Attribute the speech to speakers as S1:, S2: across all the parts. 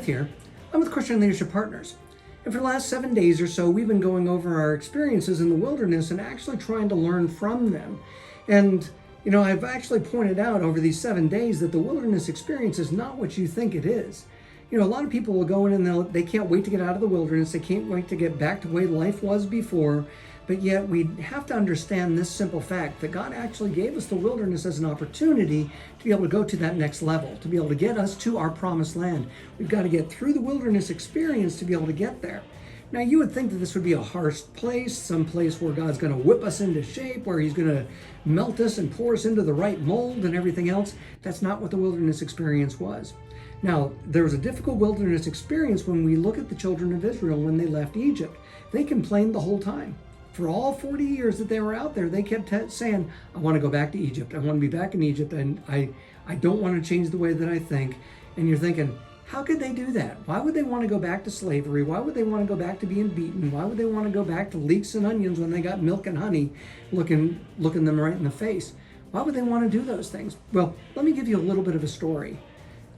S1: here. I'm with Christian Leadership Partners. And for the last 7 days or so, we've been going over our experiences in the wilderness and actually trying to learn from them. And, I've actually pointed out over these 7 days that the wilderness experience is not what you think it is. A lot of people will go in and they can't wait to get out of the wilderness. They can't wait to get back to the way life was before. But yet we have to understand this simple fact that God actually gave us the wilderness as an opportunity to be able to go to that next level, to be able to get us to our promised land. We've got to get through the wilderness experience to be able to get there. Now, you would think that this would be a harsh place, some place where God's going to whip us into shape, where he's going to melt us and pour us into the right mold and everything else. That's not what the wilderness experience was. Now, there was a difficult wilderness experience when we look at the children of Israel when they left Egypt. They complained the whole time. For all 40 years that they were out there, they kept saying, I want to go back to Egypt. I want to be back in Egypt, and I don't want to change the way that I think. And you're thinking, how could they do that? Why would they want to go back to slavery? Why would they want to go back to being beaten? Why would they want to go back to leeks and onions when they got milk and honey looking them right in the face? Why would they want to do those things? Well, let me give you a little bit of a story.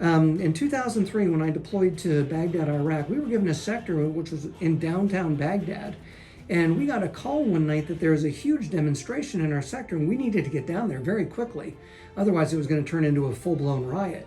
S1: In 2003, when I deployed to Baghdad, Iraq, we were given a sector which was in downtown Baghdad. And we got a call one night that there was a huge demonstration in our sector and we needed to get down there very quickly. Otherwise, it was going to turn into a full-blown riot.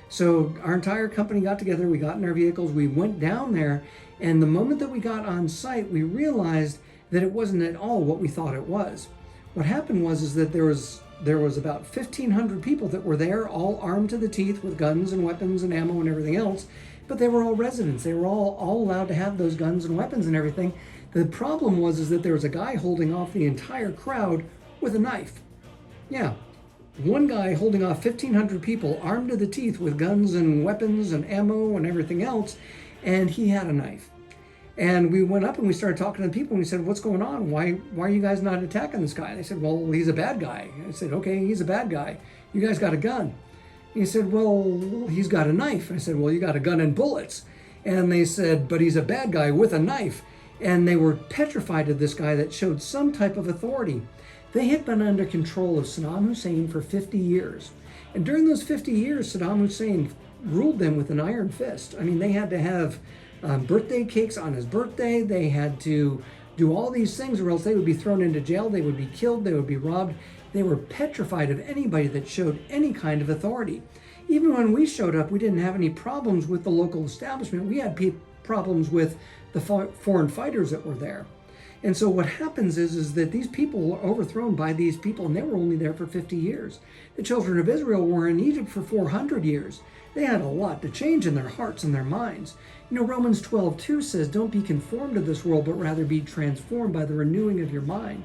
S1: So our entire company got together, we got in our vehicles, we went down there, and the moment that we got on site, we realized that it wasn't at all what we thought it was. What happened was that there was about 1,500 people that were there, all armed to the teeth with guns and weapons and ammo and everything else, but they were all residents. They were all allowed to have those guns and weapons and everything. The problem was that there was a guy holding off the entire crowd with a knife. Yeah, one guy holding off 1,500 people armed to the teeth with guns and weapons and ammo and everything else, and he had a knife. And we went up and we started talking to the people and we said, what's going on? Why are you guys not attacking this guy? They said, well, he's a bad guy. I said, okay, he's a bad guy. You guys got a gun. And he said, well, he's got a knife. I said, well, you got a gun and bullets. And they said, but he's a bad guy with a knife. And they were petrified of this guy that showed some type of authority. They had been under control of Saddam Hussein for 50 years. And during those 50 years, Saddam Hussein ruled them with an iron fist. I mean, they had to have birthday cakes on his birthday. They had to do all these things or else they would be thrown into jail. They would be killed. They would be robbed. They were petrified of anybody that showed any kind of authority. Even when we showed up, we didn't have any problems with the local establishment. We had problems with the foreign fighters that were there. And so what happens is that these people were overthrown by these people, and they were only there for 50 years. The children of Israel were in Egypt for 400 years. They had a lot to change in their hearts and their minds. Romans 12:2 says, don't be conformed to this world, but rather be transformed by the renewing of your mind.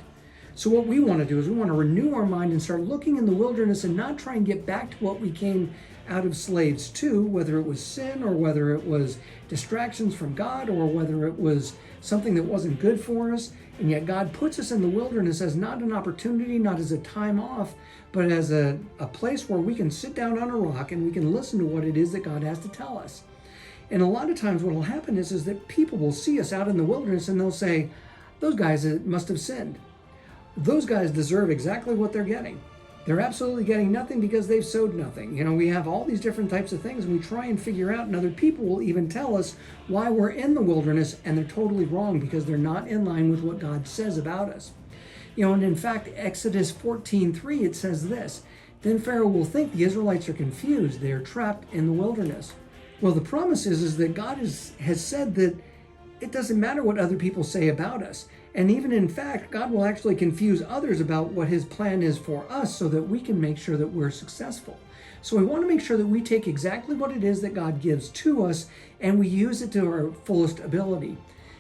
S1: So what we want to do is we want to renew our mind and start looking in the wilderness and not try and get back to what we came out of slaves to, whether it was sin or whether it was distractions from God or whether it was something that wasn't good for us. And yet God puts us in the wilderness as not an opportunity, not as a time off, but as a place where we can sit down on a rock and we can listen to what it is that God has to tell us. And a lot of times what will happen is that people will see us out in the wilderness and they'll say, those guys must have sinned. Those guys deserve exactly what they're getting. They're absolutely getting nothing because they've sowed nothing. We have all these different types of things and we try and figure out, and other people will even tell us why we're in the wilderness, and they're totally wrong because they're not in line with what God says about us. And in fact, Exodus 14:3, it says this, then Pharaoh will think the Israelites are confused. They are trapped in the wilderness. Well, the promise is that God has said that it doesn't matter what other people say about us. And even in fact, God will actually confuse others about what his plan is for us so that we can make sure that we're successful. So we want to make sure that we take exactly what it is that God gives to us and we use it to our fullest ability.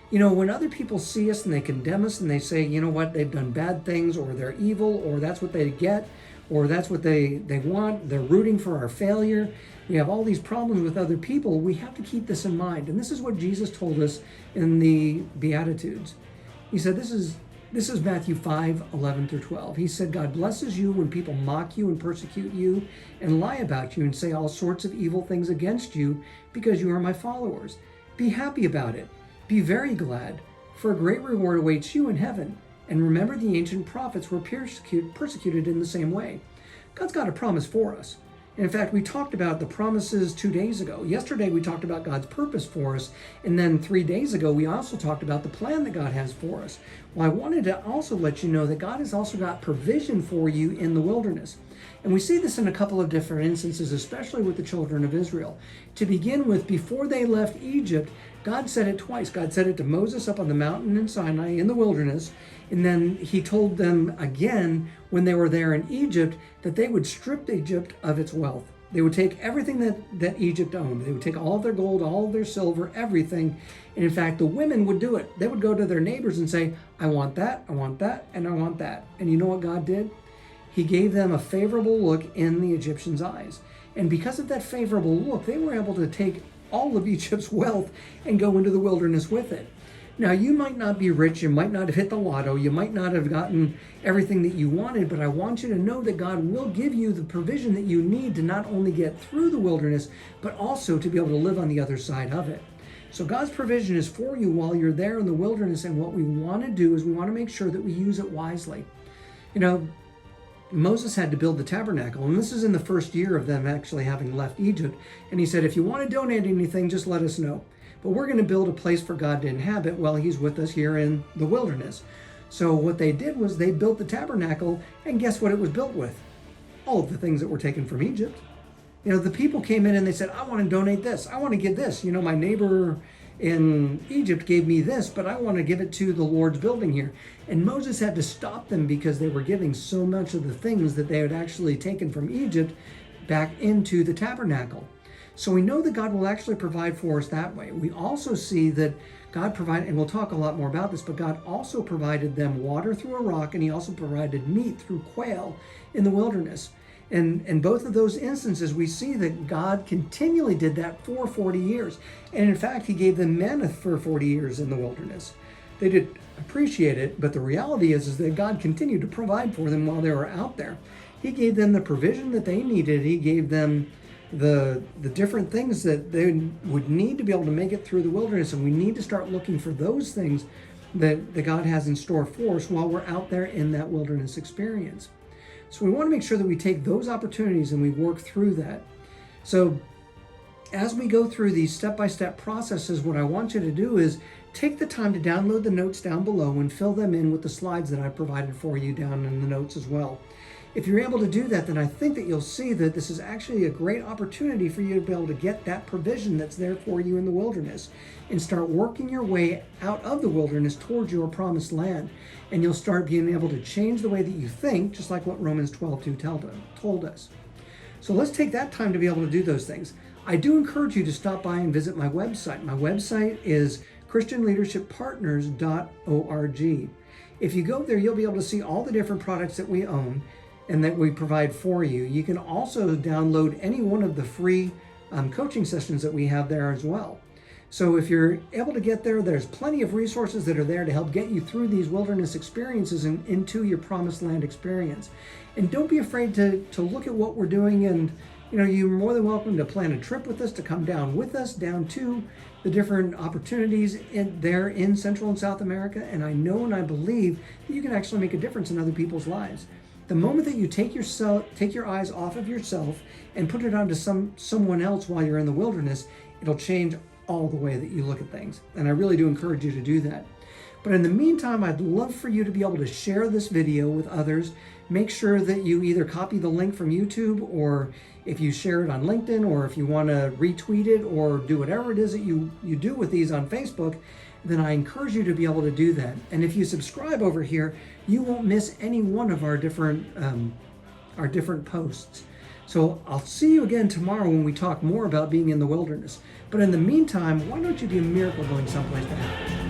S1: When other people see us and they condemn us and they say, you know what, they've done bad things, or they're evil, or that's what they get, or that's what they want, they're rooting for our failure. We have all these problems with other people. We have to keep this in mind. And this is what Jesus told us in the Beatitudes. He said, this is Matthew 5:11-12. He said, God blesses you when people mock you and persecute you and lie about you and say all sorts of evil things against you because you are my followers. Be happy about it. Be very glad, for a great reward awaits you in heaven. And remember, the ancient prophets were persecuted in the same way. God's got a promise for us. In fact, we talked about the promises 2 days ago. Yesterday, we talked about God's purpose for us. And then 3 days ago, we also talked about the plan that God has for us. Well, I wanted to also let you know that God has also got provision for you in the wilderness. And we see this in a couple of different instances, especially with the children of Israel. To begin with, before they left Egypt, God said it twice. God said it to Moses up on the mountain in Sinai in the wilderness. And then he told them again when they were there in Egypt that they would strip Egypt of its wealth. They would take everything that Egypt owned. They would take all of their gold, all of their silver, everything. And in fact, the women would do it. They would go to their neighbors and say, I want that, and I want that. And you know what God did? He gave them a favorable look in the Egyptians' eyes. And because of that favorable look, they were able to take all of Egypt's wealth and go into the wilderness with it. Now, you might not be rich, you might not have hit the lotto, you might not have gotten everything that you wanted, but I want you to know that God will give you the provision that you need to not only get through the wilderness, but also to be able to live on the other side of it. So God's provision is for you while you're there in the wilderness, and what we want to do is we want to make sure that we use it wisely. You know, Moses had to build the tabernacle, and this is in the first year of them actually having left Egypt, and he said, if you want to donate anything, just let us know. But we're going to build a place for God to inhabit while he's with us here in the wilderness. So what they did was they built the tabernacle, and guess what it was built with? All of the things that were taken from Egypt. You know, the people came in and they said, I want to donate this. I want to give this. You know, my neighbor in Egypt gave me this, but I want to give it to the Lord's building here. And Moses had to stop them because they were giving so much of the things that they had actually taken from Egypt back into the tabernacle. So we know that God will actually provide for us that way. We also see that God provided, and we'll talk a lot more about this, but God also provided them water through a rock, and he also provided meat through quail in the wilderness. And in both of those instances, we see that God continually did that for 40 years. And in fact, he gave them manna for 40 years in the wilderness. They did appreciate it, but the reality is that God continued to provide for them while they were out there. He gave them the provision that they needed. He gave them the different things that they would need to be able to make it through the wilderness. And we need to start looking for those things that God has in store for us while we're out there in that wilderness experience. So we want to make sure that we take those opportunities and we work through that. So as we go through these step-by-step processes, what I want you to do is take the time to download the notes down below and fill them in with the slides that I provided for you down in the notes as well. If you're able to do that, then I think that you'll see that this is actually a great opportunity for you to be able to get that provision that's there for you in the wilderness and start working your way out of the wilderness towards your promised land. And you'll start being able to change the way that you think, just like what Romans 12:2 told us. So let's take that time to be able to do those things. I do encourage you to stop by and visit my website. My website is christianleadershippartners.org. If you go there, you'll be able to see all the different products that we own and that we provide for you. You can also download any one of the free coaching sessions that we have there as well. So if you're able to get there, there's plenty of resources that are there to help get you through these wilderness experiences and into your promised land experience. And don't be afraid to look at what we're doing, and you know, you're more than welcome to plan a trip with us, to come down with us down to the different opportunities there in Central and South America. And I know and I believe that you can actually make a difference in other people's lives. The moment that you take your eyes off of yourself and put it onto someone else while you're in the wilderness, it'll change all the way that you look at things. And I really do encourage you to do that. But in the meantime, I'd love for you to be able to share this video with others. Make sure that you either copy the link from YouTube, or if you share it on LinkedIn, or if you want to retweet it, or do whatever it is that you do with these on Facebook, then I encourage you to be able to do that. And if you subscribe over here, you won't miss any one of our different posts. So I'll see you again tomorrow when we talk more about being in the wilderness. But in the meantime, why don't you be a miracle going someplace to happen?